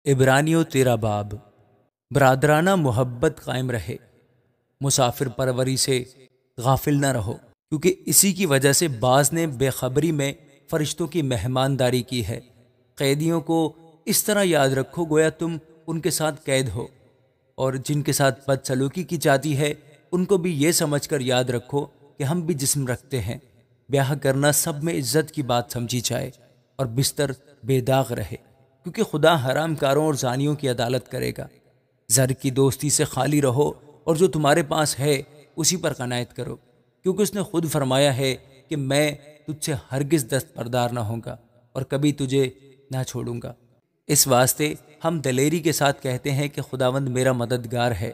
عبرانیوں 13 باب۔ برادرانہ محبت قائم رہے، مسافر پروری سے غافل نہ رہو، کیونکہ اسی کی وجہ سے بعض نے بے خبری میں فرشتوں کی مہمانداری کی ہے۔ قیدیوں کو اس طرح یاد رکھو گویا تم ان کے ساتھ قید ہو، اور جن کے ساتھ بد سلوکی کی جاتی ہے ان کو بھی یہ سمجھ کر یاد رکھو کہ ہم بھی جسم رکھتے ہیں۔ بیاہ کرنا سب میں عزت کی بات سمجھی جائے، اور بستر بے داغ رہے، کیونکہ خدا حرام کاروں اور زانیوں کی عدالت کرے گا۔ زر کی دوستی سے خالی رہو، اور جو تمہارے پاس ہے اسی پر قناعت کرو، کیونکہ اس نے خود فرمایا ہے کہ میں تجھ سے ہرگز دستبردار نہ ہوں گا اور کبھی تجھے نہ چھوڑوں گا۔ اس واسطے ہم دلیری کے ساتھ کہتے ہیں کہ خداوند میرا مددگار ہے،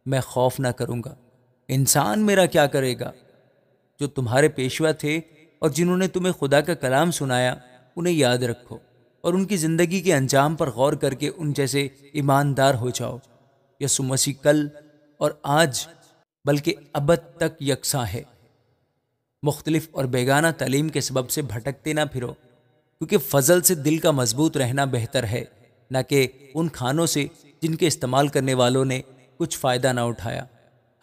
میں خوف نہ کروں گا۔ انسان میرا کیا کرے گا؟ جو تمہارے پیشوا تھے اور جنہوں نے تمہیں خدا کا کلام سنایا انہیں یاد رکھو، اور ان کی زندگی کے انجام پر غور کر کے ان جیسے ایماندار ہو جاؤ۔ یسوع مسیح کل اور آج بلکہ ابد تک یکساں ہے۔ مختلف اور بیگانہ تعلیم کے سبب سے بھٹکتے نہ پھرو، کیونکہ فضل سے دل کا مضبوط رہنا بہتر ہے، نہ کہ ان کھانوں سے جن کے استعمال کرنے والوں نے کچھ فائدہ نہ اٹھایا۔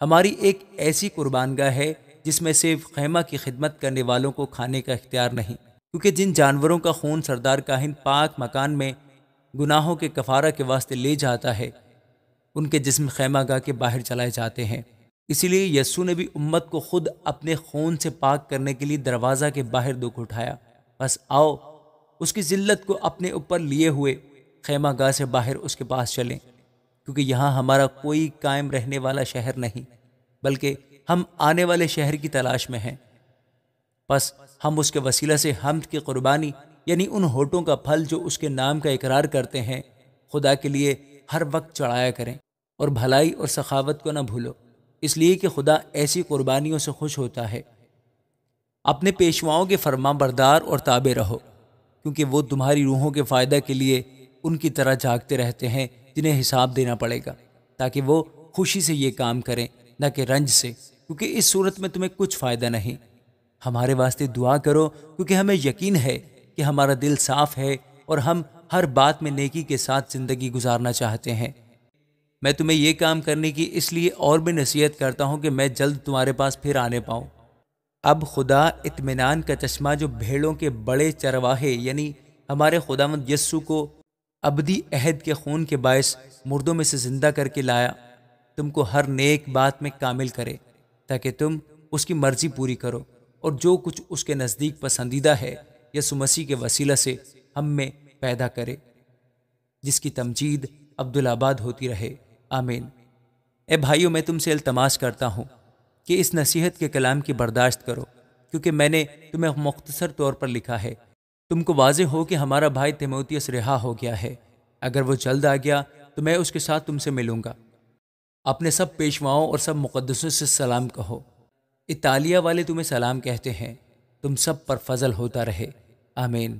ہماری ایک ایسی قربان گاہ ہے جس میں صرف خیمہ کی خدمت کرنے والوں کو کھانے کا اختیار نہیں، کیونکہ جن جانوروں کا خون سردار کاہن پاک مکان میں گناہوں کے کفارہ کے واسطے لے جاتا ہے، ان کے جسم خیمہ گاہ کے باہر چلائے جاتے ہیں۔ اسی لیے یسوع نے بھی امت کو خود اپنے خون سے پاک کرنے کے لیے دروازہ کے باہر دکھ اٹھایا۔ بس آؤ اس کی ذلت کو اپنے اوپر لیے ہوئے خیمہ گاہ سے باہر اس کے پاس چلیں، کیونکہ یہاں ہمارا کوئی قائم رہنے والا شہر نہیں، بلکہ ہم آنے والے شہر کی تلاش میں ہیں۔ پس ہم اس کے وسیلہ سے حمد کی قربانی، یعنی ان ہونٹوں کا پھل جو اس کے نام کا اقرار کرتے ہیں، خدا کے لیے ہر وقت چڑھایا کریں، اور بھلائی اور سخاوت کو نہ بھولو، اس لیے کہ خدا ایسی قربانیوں سے خوش ہوتا ہے۔ اپنے پیشواؤں کے فرمان بردار اور تابع رہو، کیونکہ وہ تمہاری روحوں کے فائدہ کے لیے ان کی طرح جاگتے رہتے ہیں جنہیں حساب دینا پڑے گا، تاکہ وہ خوشی سے یہ کام کریں، نہ کہ رنج سے، کیونکہ اس صورت میں تمہیں کچھ فائدہ نہیں۔ ہمارے واسطے دعا کرو، کیونکہ ہمیں یقین ہے کہ ہمارا دل صاف ہے اور ہم ہر بات میں نیکی کے ساتھ زندگی گزارنا چاہتے ہیں۔ میں تمہیں یہ کام کرنے کی اس لیے اور بھی نصیحت کرتا ہوں کہ میں جلد تمہارے پاس پھر آنے پاؤں۔ اب خدا اطمینان کا چشمہ جو بھیڑوں کے بڑے چرواہے یعنی ہمارے خداوند یسوع کو ابدی عہد کے خون کے باعث مردوں میں سے زندہ کر کے لایا، تم کو ہر نیک بات میں کامل کرے، تاکہ تم اس کی مرضی پوری کرو، اور جو کچھ اس کے نزدیک پسندیدہ ہے یسوع مسیح کے وسیلہ سے ہم میں پیدا کرے، جس کی تمجید عبدالآباد ہوتی رہے، آمین۔ اے بھائیو، میں تم سے التماس کرتا ہوں کہ اس نصیحت کے کلام کی برداشت کرو، کیونکہ میں نے تمہیں مختصر طور پر لکھا ہے۔ تم کو واضح ہو کہ ہمارا بھائی تیموتھیوس رہا ہو گیا ہے، اگر وہ جلد آ گیا تو میں اس کے ساتھ تم سے ملوں گا۔ اپنے سب پیشواؤں اور سب مقدسوں سے سلام کہو۔ اطالیہ والے تمہیں سلام کہتے ہیں۔ تم سب پر فضل ہوتا رہے، آمین۔